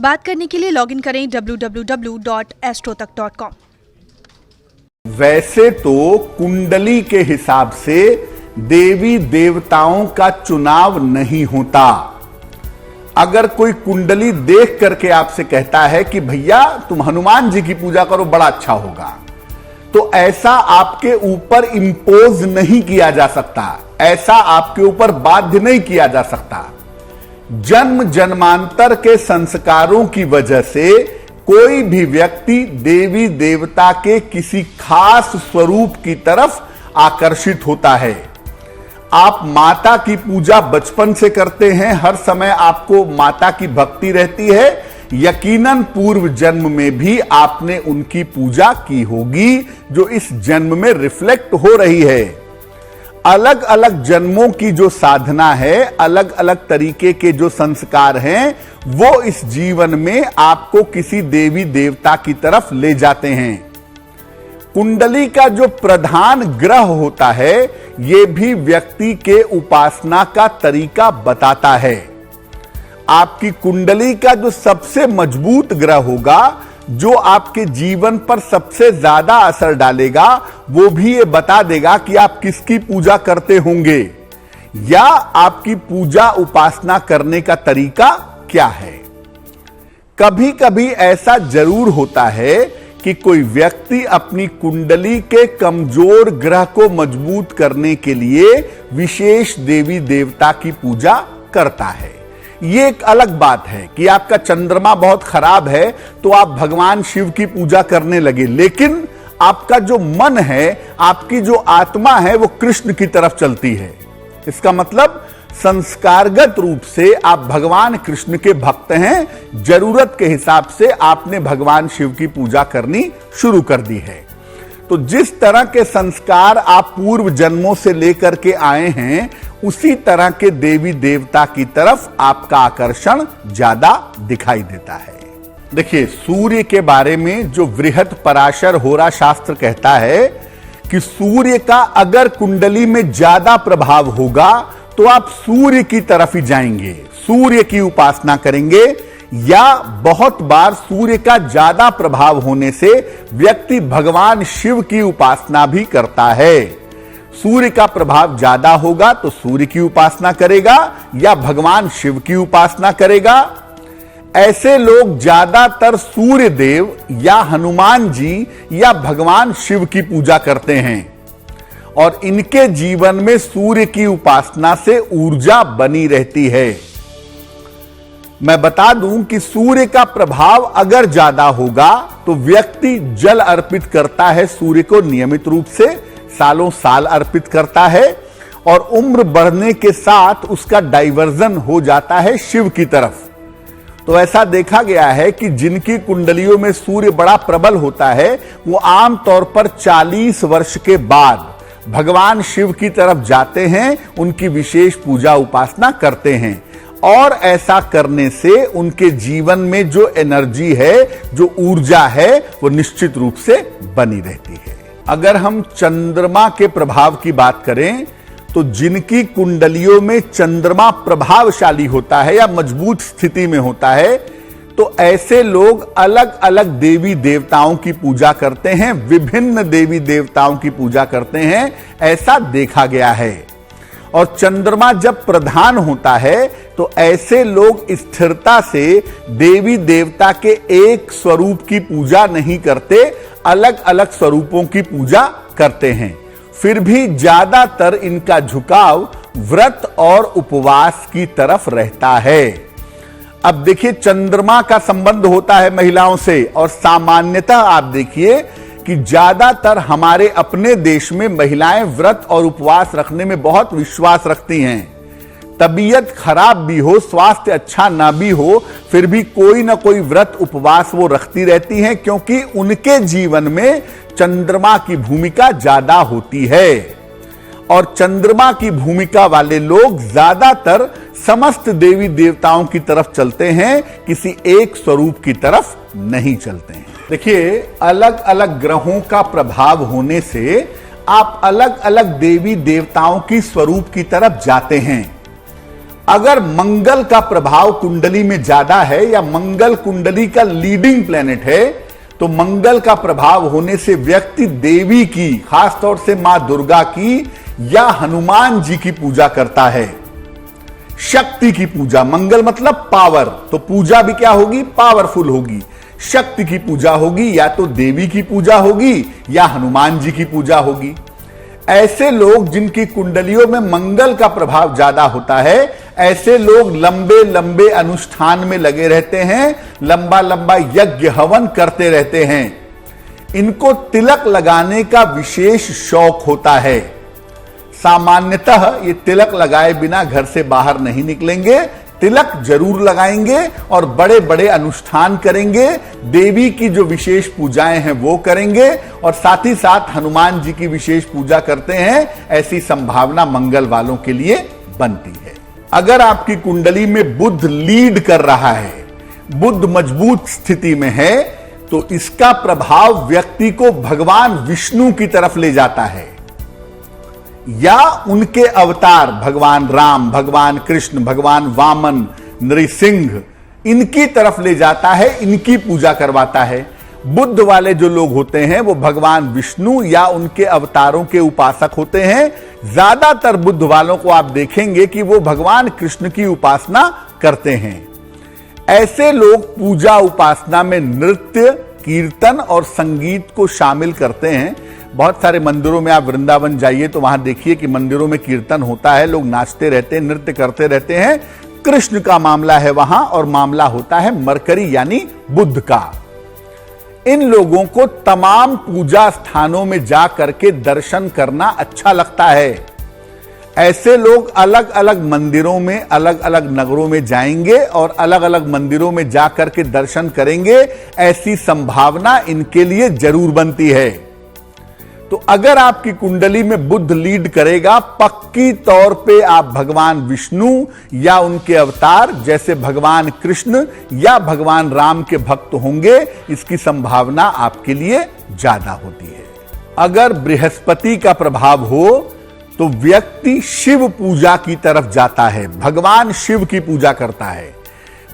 बात करने के लिए लॉगिन करें www.astrotak.com। वैसे तो कुंडली के हिसाब से देवी देवताओं का चुनाव नहीं होता। अगर कोई कुंडली देख करके आपसे कहता है कि भैया तुम हनुमान जी की पूजा करो बड़ा अच्छा होगा, तो ऐसा आपके ऊपर इंपोज नहीं किया जा सकता, ऐसा आपके ऊपर बाध्य नहीं किया जा सकता। जन्म जन्मांतर के संस्कारों की वजह से कोई भी व्यक्ति देवी देवता के किसी खास स्वरूप की तरफ आकर्षित होता है। आप माता की पूजा बचपन से करते हैं, हर समय आपको माता की भक्ति रहती है, यकीनन पूर्व जन्म में भी आपने उनकी पूजा की होगी जो इस जन्म में रिफ्लेक्ट हो रही है। अलग अलग जन्मों की जो साधना है, अलग अलग तरीके के जो संस्कार हैं, वो इस जीवन में आपको किसी देवी देवता की तरफ ले जाते हैं। कुंडली का जो प्रधान ग्रह होता है, ये भी व्यक्ति के उपासना का तरीका बताता है। आपकी कुंडली का जो सबसे मजबूत ग्रह होगा, जो आपके जीवन पर सबसे ज्यादा असर डालेगा, वो भी ये बता देगा कि आप किसकी पूजा करते होंगे या आपकी पूजा उपासना करने का तरीका क्या है। कभी कभी ऐसा जरूर होता है कि कोई व्यक्ति अपनी कुंडली के कमजोर ग्रह को मजबूत करने के लिए विशेष देवी देवता की पूजा करता है। ये एक अलग बात है कि आपका चंद्रमा बहुत खराब है तो आप भगवान शिव की पूजा करने लगे, लेकिन आपका जो मन है, आपकी जो आत्मा है, वो कृष्ण की तरफ चलती है। इसका मतलब संस्कारगत रूप से आप भगवान कृष्ण के भक्त हैं, जरूरत के हिसाब से आपने भगवान शिव की पूजा करनी शुरू कर दी है। तो जिस तरह के संस्कार आप पूर्व जन्मों से लेकर के आए हैं, उसी तरह के देवी देवता की तरफ आपका आकर्षण ज्यादा दिखाई देता है। देखिए, सूर्य के बारे में जो वृहत पराशर होरा शास्त्र कहता है कि सूर्य का अगर कुंडली में ज्यादा प्रभाव होगा तो आप सूर्य की तरफ ही जाएंगे, सूर्य की उपासना करेंगे, या बहुत बार सूर्य का ज्यादा प्रभाव होने से व्यक्ति भगवान शिव की उपासना भी करता है। सूर्य का प्रभाव ज्यादा होगा तो सूर्य की उपासना करेगा या भगवान शिव की उपासना करेगा। ऐसे लोग ज्यादातर सूर्य देव या हनुमान जी या भगवान शिव की पूजा करते हैं और इनके जीवन में सूर्य की उपासना से ऊर्जा बनी रहती है। मैं बता दूं कि सूर्य का प्रभाव अगर ज्यादा होगा तो व्यक्ति जल अर्पित करता है सूर्य को नियमित रूप से, सालों साल अर्पित करता है, और उम्र बढ़ने के साथ उसका डाइवर्जन हो जाता है शिव की तरफ। तो ऐसा देखा गया है कि जिनकी कुंडलियों में सूर्य बड़ा प्रबल होता है, वो आमतौर पर 40 वर्ष के बाद भगवान शिव की तरफ जाते हैं, उनकी विशेष पूजा उपासना करते हैं, और ऐसा करने से उनके जीवन में जो एनर्जी है, जो ऊर्जा है, वो निश्चित रूप से बनी रहती है। अगर हम चंद्रमा के प्रभाव की बात करें तो जिनकी कुंडलियों में चंद्रमा प्रभावशाली होता है या मजबूत स्थिति में होता है, तो ऐसे लोग अलग अलग देवी देवताओं की पूजा करते हैं, विभिन्न देवी देवताओं की पूजा करते हैं, ऐसा देखा गया है। और चंद्रमा जब प्रधान होता है तो ऐसे लोग स्थिरता से देवी देवता के एक स्वरूप की पूजा नहीं करते, अलग अलग स्वरूपों की पूजा करते हैं। फिर भी ज्यादातर इनका झुकाव व्रत और उपवास की तरफ रहता है। अब देखिए, चंद्रमा का संबंध होता है महिलाओं से, और सामान्यतः आप देखिए कि ज्यादातर हमारे अपने देश में महिलाएं व्रत और उपवास रखने में बहुत विश्वास रखती हैं। तबीयत खराब भी हो, स्वास्थ्य अच्छा ना भी हो, फिर भी कोई ना कोई व्रत उपवास वो रखती रहती हैं, क्योंकि उनके जीवन में चंद्रमा की भूमिका ज्यादा होती है। और चंद्रमा की भूमिका वाले लोग ज्यादातर समस्त देवी देवताओं की तरफ चलते हैं, किसी एक स्वरूप की तरफ नहीं चलते हैं। देखिए, अलग अलग ग्रहों का प्रभाव होने से आप अलग अलग देवी देवताओं की स्वरूप की तरफ जाते हैं, अगर मंगल का प्रभाव कुंडली में ज्यादा है या मंगल कुंडली का लीडिंग प्लेनेट है, तो मंगल का प्रभाव होने से व्यक्ति देवी की, खासतौर से मां दुर्गा की या हनुमान जी की पूजा करता है। शक्ति की पूजा, मंगल मतलब पावर, तो पूजा भी क्या होगी? पावरफुल होगी। शक्ति की पूजा होगी, या तो देवी की पूजा होगी या हनुमान जी की पूजा होगी। ऐसे लोग जिनकी कुंडलियों में मंगल का प्रभाव ज्यादा होता है, ऐसे लोग लंबे लंबे अनुष्ठान में लगे रहते हैं, लंबा लंबा यज्ञ हवन करते रहते हैं। इनको तिलक लगाने का विशेष शौक होता है। सामान्यतः ये तिलक लगाए बिना घर से बाहर नहीं निकलेंगे, तिलक जरूर लगाएंगे और बड़े बड़े अनुष्ठान करेंगे, देवी की जो विशेष पूजाएं हैं वो करेंगे और साथ ही साथ हनुमान जी की विशेष पूजा करते हैं। ऐसी संभावना मंगल वालों के लिए बनती है। अगर आपकी कुंडली में बुध लीड कर रहा है, बुध मजबूत स्थिति में है, तो इसका प्रभाव व्यक्ति को भगवान विष्णु की तरफ ले जाता है या उनके अवतार भगवान राम, भगवान कृष्ण, भगवान वामन, नृसिंह, इनकी तरफ ले जाता है, इनकी पूजा करवाता है। बुद्ध वाले जो लोग होते हैं वो भगवान विष्णु या उनके अवतारों के उपासक होते हैं। ज्यादातर बुद्ध वालों को आप देखेंगे कि वो भगवान कृष्ण की उपासना करते हैं। ऐसे लोग पूजा उपासना में नृत्य, कीर्तन और संगीत को शामिल करते हैं। बहुत सारे मंदिरों में आप वृंदावन जाइए तो वहां देखिए कि मंदिरों में कीर्तन होता है, लोग नाचते रहते हैं, नृत्य करते रहते हैं। कृष्ण का मामला है वहां, और मामला होता है मरकरी यानी बुध का। इन लोगों को तमाम पूजा स्थानों में जा करके दर्शन करना अच्छा लगता है। ऐसे लोग अलग अलग मंदिरों में, अलग अलग नगरों में जाएंगे और अलग अलग मंदिरों में जा करके दर्शन करेंगे। ऐसी संभावना इनके लिए जरूर बनती है। तो अगर आपकी कुंडली में बुध लीड करेगा, पक्की तौर पे आप भगवान विष्णु या उनके अवतार जैसे भगवान कृष्ण या भगवान राम के भक्त होंगे। इसकी संभावना आपके लिए ज्यादा होती है। अगर बृहस्पति का प्रभाव हो तो व्यक्ति शिव पूजा की तरफ जाता है, भगवान शिव की पूजा करता है।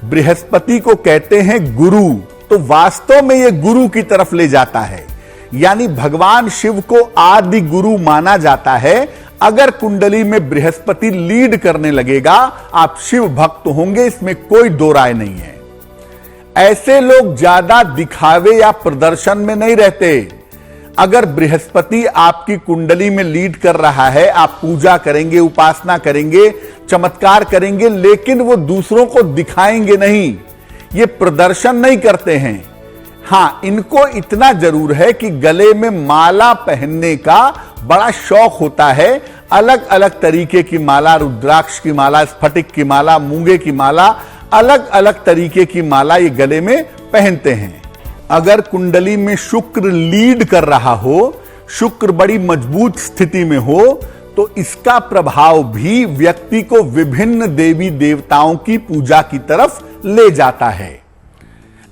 बृहस्पति को कहते हैं गुरु, तो वास्तव में यह गुरु की तरफ ले जाता है, यानी भगवान शिव को आदि गुरु माना जाता है। अगर कुंडली में बृहस्पति लीड करने लगेगा, आप शिव भक्त होंगे, इसमें कोई दो राय नहीं है। ऐसे लोग ज्यादा दिखावे या प्रदर्शन में नहीं रहते। अगर बृहस्पति आपकी कुंडली में लीड कर रहा है, आप पूजा करेंगे, उपासना करेंगे, चमत्कार करेंगे, लेकिन वो दूसरों को दिखाएंगे नहीं, ये प्रदर्शन नहीं करते हैं। हां, इनको इतना जरूर है कि गले में माला पहनने का बड़ा शौक होता है। अलग अलग तरीके की माला, रुद्राक्ष की माला, स्फटिक की माला, मूंगे की माला, अलग अलग तरीके की माला ये गले में पहनते हैं। अगर कुंडली में शुक्र लीड कर रहा हो, शुक्र बड़ी मजबूत स्थिति में हो, तो इसका प्रभाव भी व्यक्ति को विभिन्न देवी देवताओं की पूजा की तरफ ले जाता है।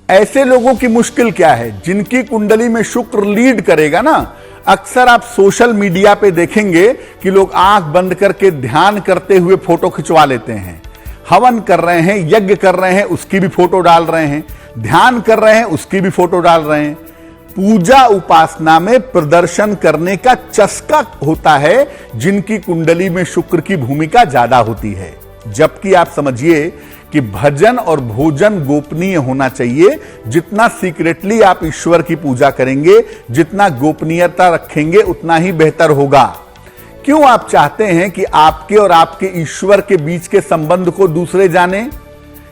ऐसे लोगों की मुश्किल क्या है? जिनकी कुंडली में शुक्र लीड करेगा ना, अक्सर आप सोशल मीडिया पे देखेंगे कि लोग आंख बंद करके ध्यान करते हुए फोटो खिंचवा लेते हैं। हवन कर रहे हैं, यज्ञ कर रहे हैं, उसकी भी फोटो डाल रहे हैं, ध्यान कर रहे हैं, उसकी भी फोटो डाल रहे हैं। पूजा उपासना में प्रदर्शन करने का चस्का होता है जिनकी कुंडली में शुक्र की भूमिका ज्यादा होती है। जबकि आप समझिए कि भजन और भोजन गोपनीय होना चाहिए। जितना सीक्रेटली आप ईश्वर की पूजा करेंगे, जितना गोपनीयता रखेंगे, उतना ही बेहतर होगा। क्यों आप चाहते हैं कि आपके और आपके ईश्वर के बीच के संबंध को दूसरे जाने?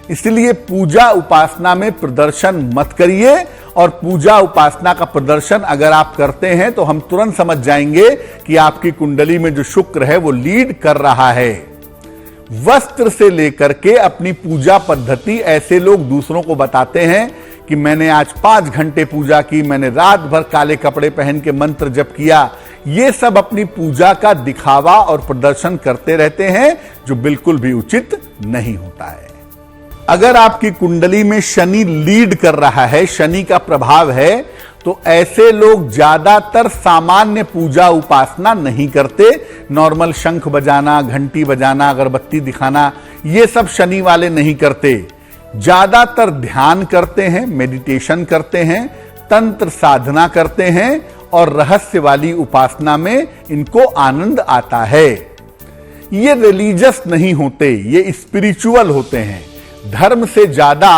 इसलिए पूजा उपासना में प्रदर्शन मत करिए, और पूजा उपासना का प्रदर्शन अगर आप करते हैं तो हम तुरंत समझ जाएंगे कि आपकी कुंडली में जो शुक्र है वो लीड कर रहा है। वस्त्र से लेकर के अपनी पूजा पद्धति ऐसे लोग दूसरों को बताते हैं कि मैंने आज 5 घंटे पूजा की, मैंने रात भर काले कपड़े पहन के मंत्र जप किया। ये सब अपनी पूजा का दिखावा और प्रदर्शन करते रहते हैं, जो बिल्कुल भी उचित नहीं होता है। अगर आपकी कुंडली में शनि लीड कर रहा है, शनि का प्रभाव है, तो ऐसे लोग ज्यादातर सामान्य पूजा उपासना नहीं करते। नॉर्मल शंख बजाना, घंटी बजाना, अगरबत्ती दिखाना, ये सब शनि वाले नहीं करते। ज्यादातर ध्यान करते हैं, मेडिटेशन करते हैं, तंत्र साधना करते हैं और रहस्य वाली उपासना में इनको आनंद आता है। ये रिलीजियस नहीं होते, ये स्पिरिचुअल होते हैं। धर्म से ज्यादा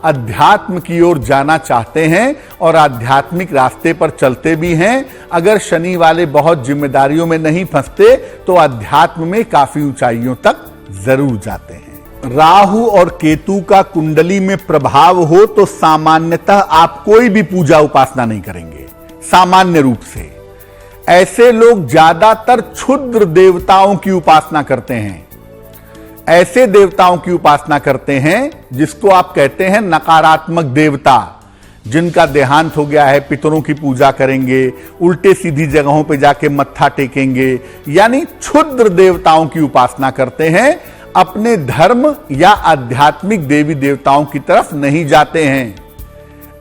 अध्यात्म की ओर जाना चाहते हैं और आध्यात्मिक रास्ते पर चलते भी हैं। अगर शनि वाले बहुत जिम्मेदारियों में नहीं फंसते तो अध्यात्म में काफी ऊंचाइयों तक जरूर जाते हैं। राहु और केतु का कुंडली में प्रभाव हो तो सामान्यतः आप कोई भी पूजा उपासना नहीं करेंगे, सामान्य रूप से। ऐसे लोग ज्यादातर क्षुद्र देवताओं की उपासना करते हैं। ऐसे देवताओं की उपासना करते हैं जिसको आप कहते हैं नकारात्मक देवता, जिनका देहांत हो गया है, पितरों की पूजा करेंगे, उल्टे सीधी जगहों पे जाके मत्था टेकेंगे, यानी क्षुद्र देवताओं की उपासना करते हैं। अपने धर्म या आध्यात्मिक देवी देवताओं की तरफ नहीं जाते हैं।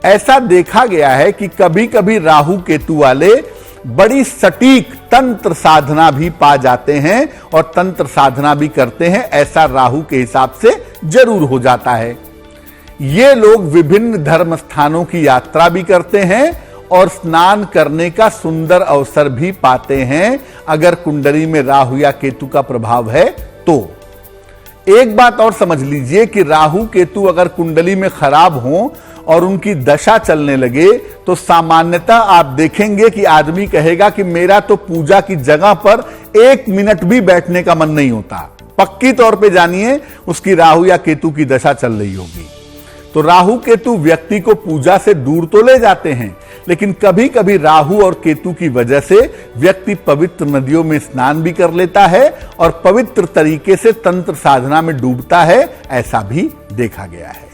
ऐसा देखा गया है कि कभी कभी राहु केतु वाले बड़ी सटीक तंत्र साधना भी पा जाते हैं और तंत्र साधना भी करते हैं। ऐसा राहु के हिसाब से जरूर हो जाता है। ये लोग विभिन्न धर्म स्थानों की यात्रा भी करते हैं और स्नान करने का सुंदर अवसर भी पाते हैं, अगर कुंडली में राहु या केतु का प्रभाव है तो। एक बात और समझ लीजिए कि राहु केतु अगर कुंडली में खराब हो और उनकी दशा चलने लगे तो सामान्यतः आप देखेंगे कि आदमी कहेगा कि मेरा तो पूजा की जगह पर 1 मिनट भी बैठने का मन नहीं होता। पक्की तौर पे जानिए उसकी राहु या केतु की दशा चल रही होगी। तो राहु केतु व्यक्ति को पूजा से दूर तो ले जाते हैं, लेकिन कभी कभी राहु और केतु की वजह से व्यक्ति पवित्र नदियों में स्नान भी कर लेता है और पवित्र तरीके से तंत्र साधना में डूबता है। ऐसा भी देखा गया है।